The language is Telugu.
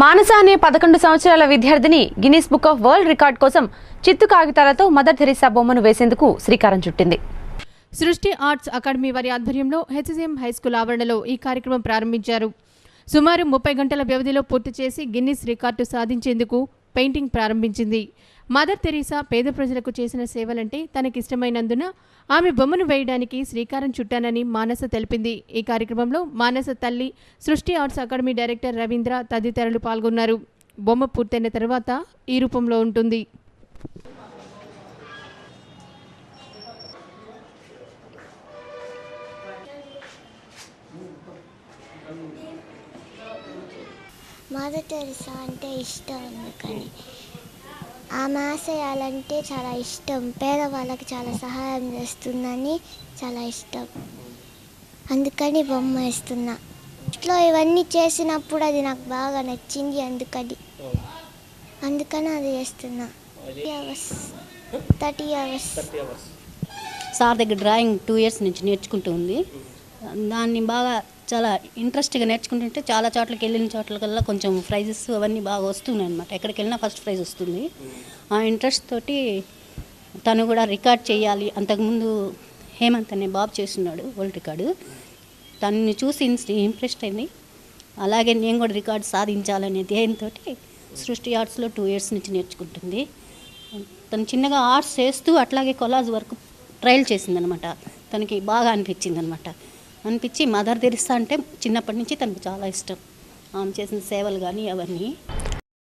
మానస అనే 11 సంవత్సరాల విద్యార్థిని Guinness book of world record కోసం చిత్తు కాగితాలతో మదర్ థెరిసా బొమ్మను వేసేందుకు శ్రీకారం చుట్టింది. సృష్టి ఆర్ట్స్ అకాడమీ వారి ఆధ్వర్యంలో హెచ్ఎస్ఎం హైస్కూల్ ఆవరణలో ఈ కార్యక్రమం ప్రారంభించారు. సుమారు 30 గంటల వ్యవధిలో పూర్తి చేసి గిన్నిస్ రికార్డు సాధించేందుకు పెయింటింగ్ ప్రారంభించింది. మదర్ తెరీసా పేద ప్రజలకు చేసిన సేవలంటే తనకిష్టమైనందున ఆమె బొమ్మను వేయడానికి శ్రీకారం చుట్టానని మానస తెలిపింది. ఈ కార్యక్రమంలో మానస తల్లి, సృష్టి ఆర్ట్స్ అకాడమీ డైరెక్టర్ రవీంద్ర తదితరులు పాల్గొన్నారు. బొమ్మ పూర్తయిన తర్వాత ఈ రూపంలో ఉంటుంది. మదర్ తెరీసా అంటే ఇష్టం, అందుకని ఆమె ఆశయాలంటే చాలా ఇష్టం. పేదవాళ్ళకి చాలా సహాయం చేస్తుందని చాలా ఇష్టం, అందుకని బొమ్మ వేస్తున్నా. ఇంట్లో ఇవన్నీ చేసినప్పుడు అది నాకు బాగా నచ్చింది, అందుకని అది వేస్తున్నా. 30 hours. సార్ దగ్గర డ్రాయింగ్ 2 years నుంచి నేర్చుకుంటూ ఉంది. దాన్ని బాగా చాలా ఇంట్రెస్ట్గా నేర్చుకుంటుంటే చాలా చోట్లకి వెళ్ళిన చోట్లకల్లా కొంచెం ప్రైజెస్ అవన్నీ బాగా వస్తున్నాయి అనమాట. ఎక్కడికి వెళ్ళినా ఫస్ట్ ప్రైజ్ వస్తుంది. ఆ ఇంట్రెస్ట్ తోటి తను కూడా రికార్డ్ చేయాలి. అంతకుముందు హేమంత్ అనే బాబు చేస్తున్నాడు వరల్డ్ రికార్డు. తనని చూసి ఇంప్రెస్డ్ అయింది. అలాగే నేను కూడా రికార్డు సాధించాలనే ధ్యేయంతో సృష్టి ఆర్ట్స్లో 2 years నుంచి నేర్చుకుంటుంది. తను చిన్నగా ఆర్ట్స్ చేస్తూ అట్లాగే కొలాజ్ వర్క్ ట్రయల్ చేసిందనమాట. తనకి బాగా అనిపించి మదర్ తెరీసా అంటే చిన్నప్పటి నుంచి తనకు చాలా ఇష్టం. ఆమె చేసిన సేవలు కానీ అవన్నీ